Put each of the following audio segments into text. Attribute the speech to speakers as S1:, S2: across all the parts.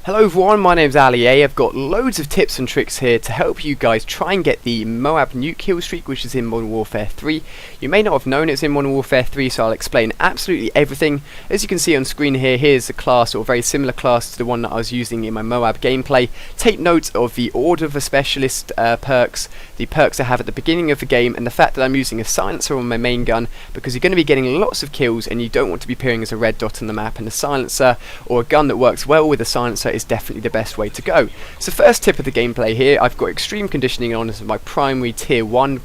S1: Hello everyone, my name's Ali A. I've got loads of tips and tricks here to help you guys try and get the MOAB Nuke Killstreak, which is in Modern Warfare 3. You may not have known it's in Modern Warfare 3, so I'll explain absolutely everything. As you can see on screen here, here's a class, or a very similar class to the one that I was using in my MOAB gameplay. Take note of the order of the specialist perks, the perks I have at the beginning of the game, and the fact that I'm using a silencer on my main gun, because you're going to be getting lots of kills and you don't want to be appearing as a red dot on the map, and a silencer, or a gun that works well with a silencer, is definitely the best way to go. So first tip of the gameplay here, I've got extreme conditioning on as my primary tier 1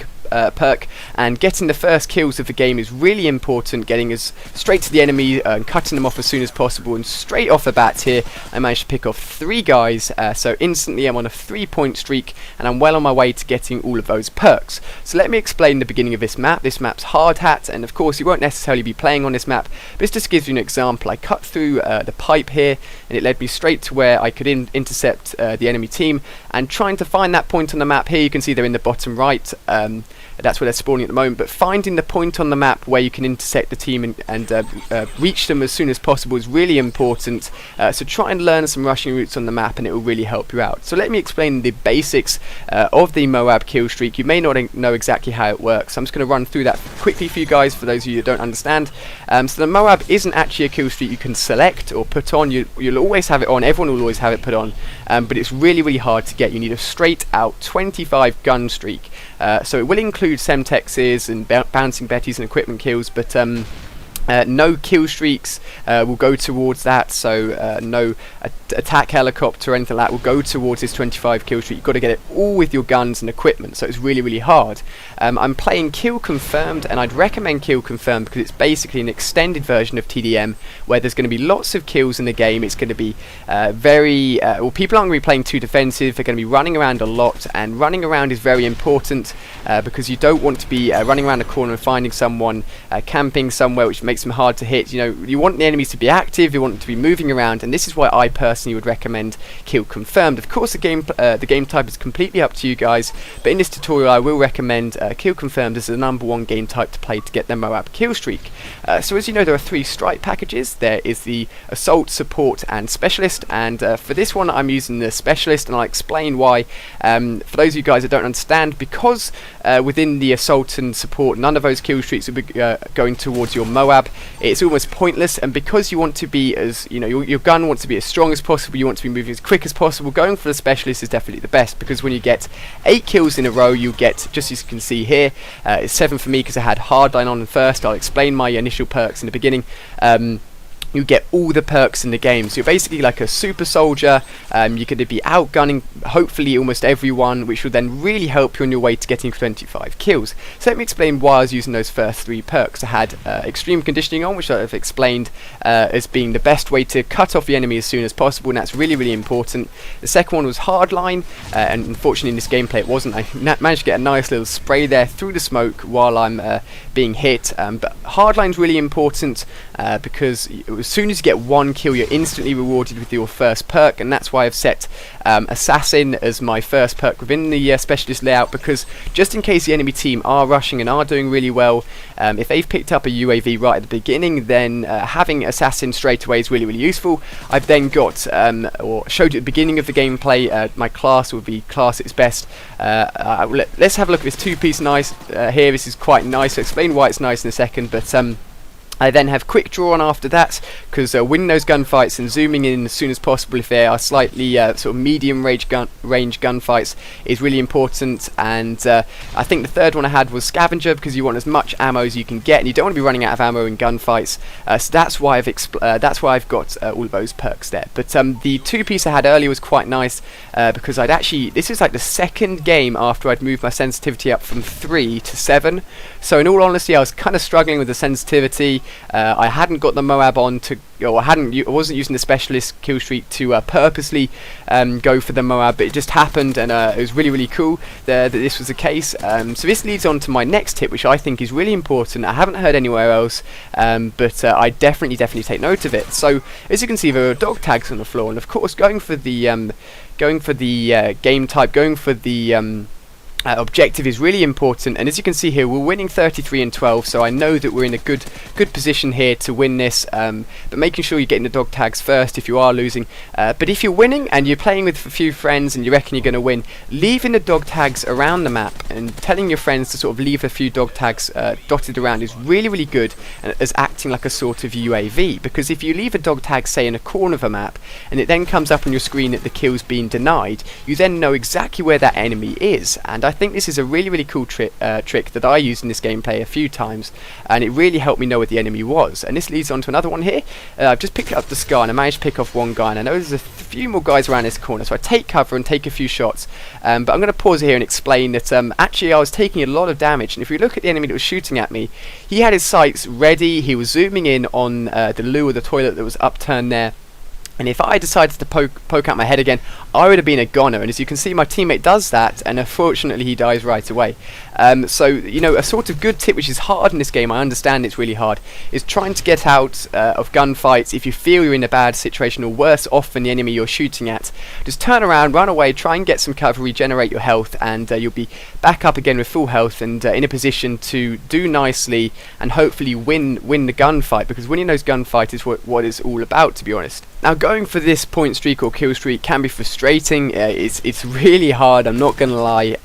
S1: perk, and getting the first kills of the game is really important. Getting us straight to the enemy and cutting them off as soon as possible, and straight off the bat here I managed to pick off 3 guys, so instantly I'm on a 3-point streak and I'm well on my way to getting all of those perks. So let me explain the beginning of this map. This map's Hard Hat, and of course you won't necessarily be playing on this map, but this just gives you an example. I cut through the pipe here and it led me straight to where I could intercept the enemy team, and trying to find that point on the map. Here you can see they're in the bottom right, that's where they're spawning at the moment, but finding the point on the map where you can intersect the team and reach them as soon as possible is really important. So try and learn some rushing routes on the map and it will really help you out. So let me explain the basics of the MOAB kill streak. You may not know exactly how it works, so I'm just going to run through that quickly for you guys, for those of you that don't understand. So the MOAB isn't actually a kill streak you can select or put on. You'll always have it on, everyone will always have it put on, but it's really hard to get. You need a straight out 25 gun streak. So it will include Semtexes and bouncing betties and equipment kills, but no kill streaks will go towards that, so no attack helicopter or anything like that will go towards this 25 kill streak. You've got to get it all with your guns and equipment, so it's really hard. I'm playing Kill Confirmed, and I'd recommend Kill Confirmed because it's basically an extended version of TDM where there's going to be lots of kills in the game. It's going to be well, people aren't going to be playing too defensive. They're going to be running around a lot, and running around is very important because you don't want to be running around a corner and finding someone camping somewhere, which makes them hard to hit. You know, you want the enemies to be active, you want them to be moving around, and this is why I personally would recommend Kill Confirmed. Of course the game type is completely up to you guys, but in this tutorial I will recommend Kill Confirmed as the #1 game type to play to get the MOAB kill streak. So as you know, there are 3 strike packages. There is the Assault, Support and Specialist, and for this one I'm using the Specialist, and I'll explain why. For those of you guys that don't understand, because within the Assault and Support none of those kill streaks will be going towards your MOAB, it's almost pointless, and because you want to be as, you know, your gun wants to be as strong as possible, you want to be moving as quick as possible, going for the Specialist is definitely the best, because when you get 8 kills in a row, you get, just as you can see here, it's 7 for me because I had Hardline on first. I'll explain my initial perks in the beginning. You get all the perks in the game, so you're basically like a super soldier. You're going to be outgunning hopefully almost everyone, which will then really help you on your way to getting 25 kills. So let me explain why I was using those first 3 perks. I had extreme conditioning on, which I've explained as being the best way to cut off the enemy as soon as possible, and that's really important. The second one was Hardline, and unfortunately in this gameplay it wasn't. I managed to get a nice little spray there through the smoke while I'm being hit, but Hardline's really important because as soon as you get 1 kill you're instantly rewarded with your first perk, and that's why I've set Assassin as my first perk within the Specialist layout, because just in case the enemy team are rushing and are doing really well, if they've picked up a UAV right at the beginning, then having Assassin straight away is really useful. I've then got, or showed you at the beginning of the gameplay, my class would be class its best. Let's have a look at this 2-piece nice here. This is quite nice. I'll explain why it's nice in a second, but I then have quick draw on after that, because winning those gunfights and zooming in as soon as possible if they are slightly sort of medium range gunfights is really important. And I think the third one I had was Scavenger, because you want as much ammo as you can get, and you don't want to be running out of ammo in gunfights. So that's why I've got all of those perks there. But the 2-piece I had earlier was quite nice because this is like the second game after I'd moved my sensitivity up from 3 to 7. So in all honesty, I was kind of struggling with the sensitivity. I hadn't got the MOAB on to, or I wasn't using the Specialist kill streak to purposely go for the MOAB, but it just happened, and it was really cool that this was the case. So this leads on to my next tip, which I think is really important. I haven't heard anywhere else, but I definitely take note of it. So as you can see, there are dog tags on the floor, and of course going for the game type, going for the objective is really important, and as you can see here, we're winning 33-12, so I know that we're in a good position here to win this, but making sure you're getting the dog tags first if you are losing. But if you're winning and you're playing with a few friends and you reckon you're going to win, leaving the dog tags around the map and telling your friends to sort of leave a few dog tags dotted around is really good as acting like a sort of UAV, because if you leave a dog tag, say, in a corner of a map, and it then comes up on your screen that the kill's been denied, you then know exactly where that enemy is. And I think this is a really cool trick that I used in this gameplay a few times, and it really helped me know where the enemy was. And this leads on to another one here. I've just picked up the scar and I managed to pick off one guy, and I know there's a few more guys around this corner, so I take cover and take a few shots, but I'm going to pause here and explain that actually I was taking a lot of damage, and if you look at the enemy that was shooting at me, he had his sights ready, he was zooming in on the loo of the toilet that was upturned there. And if I decided to poke out my head again, I would have been a goner. And as you can see, my teammate does that, and unfortunately he dies right away. So, you know, a sort of good tip, which is hard in this game, I understand it's really hard, is trying to get out of gunfights if you feel you're in a bad situation or worse off than the enemy you're shooting at. Just turn around, run away, try and get some cover, regenerate your health, and you'll be back up again with full health and in a position to do nicely and hopefully win the gunfight, because winning those gunfights is what it's all about, to be honest. Now, going for this point streak or kill streak can be frustrating. It's really hard, I'm not going to lie.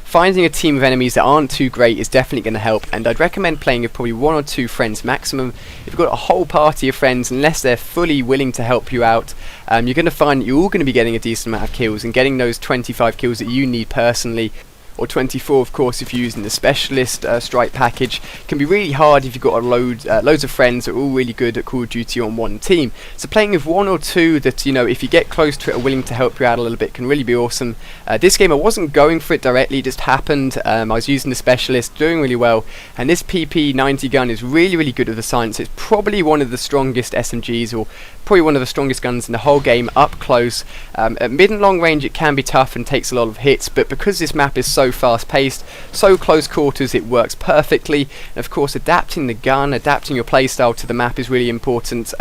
S1: Finding a team of enemies that aren't too great is definitely going to help, and I'd recommend playing with probably 1 or 2 friends maximum. If you've got a whole party of friends, unless they're fully willing to help you out, you're going to find that you're all going to be getting a decent amount of kills and getting those 25 kills that you need personally. Or 24, of course, if you're using the specialist strike package. Can be really hard if you've got loads of friends that are all really good at Call of Duty on one team. So playing with 1 or 2 that, you know, if you get close to it, are willing to help you out a little bit, can really be awesome. This game I wasn't going for it directly, it just happened. I was using the specialist, doing really well, and this PP90 gun is really good with the science. It's probably one of the strongest SMGs, or probably one of the strongest guns in the whole game up close. At mid and long range it can be tough and takes a lot of hits, but because this map is so fast paced, so close quarters, it works perfectly. And of course, adapting the gun, adapting your playstyle to the map is really important.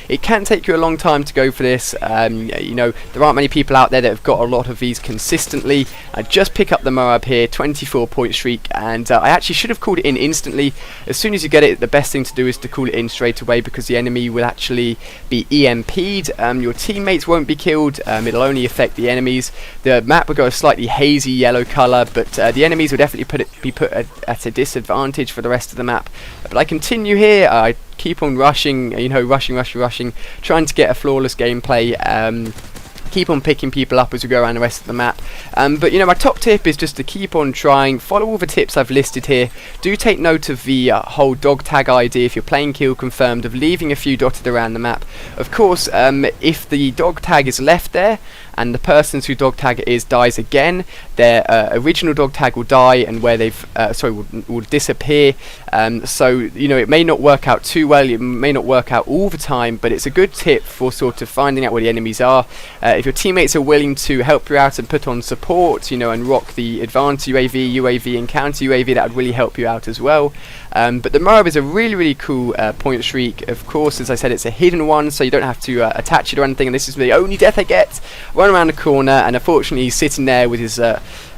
S1: It can take you a long time to go for this. You know, there aren't many people out there that have got a lot of these consistently. I just pick up the MOAB here, 24 point streak, and I actually should have called it in instantly. As soon as you get it, the best thing to do is to call it in straight away, because the enemy will actually be EMP'd. Your teammates won't be killed, it'll only affect the enemies. The map will go a slightly hazy yellow colour, but the enemies will definitely be put at a disadvantage for the rest of the map. But I continue here, I keep on rushing, you know, rushing, trying to get a flawless gameplay. Keep on picking people up as we go around the rest of the map. But you know, my top tip is just to keep on trying, follow all the tips I've listed here. Do take note of the whole dog tag idea if you're playing kill confirmed, of leaving a few dotted around the map. Of course, if the dog tag is left there and the person whose dog tag it is dies again, their original dog tag will die, and where they've will disappear. So you know, it may not work out too well, it may not work out all the time, but it's a good tip for sort of finding out where the enemies are. If your teammates are willing to help you out and put on support, you know, and rock the advanced UAV and counter UAV, that would really help you out as well. But the MOAB is a really cool point streak. Of course, as I said, it's a hidden one, so you don't have to attach it or anything, and this is the only death I get. Run around the corner, and unfortunately he's sitting there with his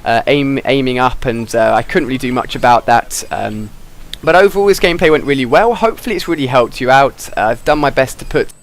S1: aiming up, and I couldn't really do much about that. But overall, this gameplay went really well. Hopefully it's really helped you out. I've done my best to put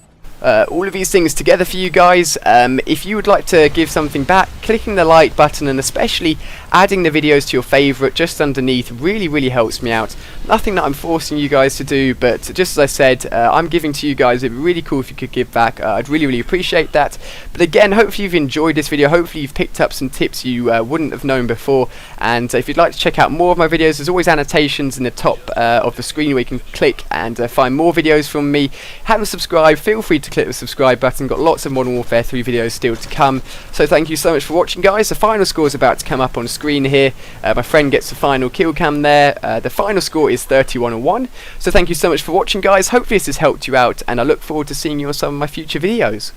S1: all of these things together for you guys. If you would like to give something back, clicking the like button and especially adding the videos to your favourite just underneath really helps me out. Nothing that I'm forcing you guys to do, but just as I said, I'm giving to you guys. It'd be really cool if you could give back. I'd really appreciate that. But again, hopefully you've enjoyed this video, hopefully you've picked up some tips you wouldn't have known before, and if you'd like to check out more of my videos, there's always annotations in the top of the screen where you can click and find more videos from me. Haven't subscribed, feel free to click the subscribe button. Got lots of Modern Warfare 3 videos still to come, so thank you so much for watching, guys. The final score is about to come up on screen here. My friend gets the final kill cam there. The final score is 31-1, so thank you so much for watching, guys. Hopefully this has helped you out, and I look forward to seeing you on some of my future videos.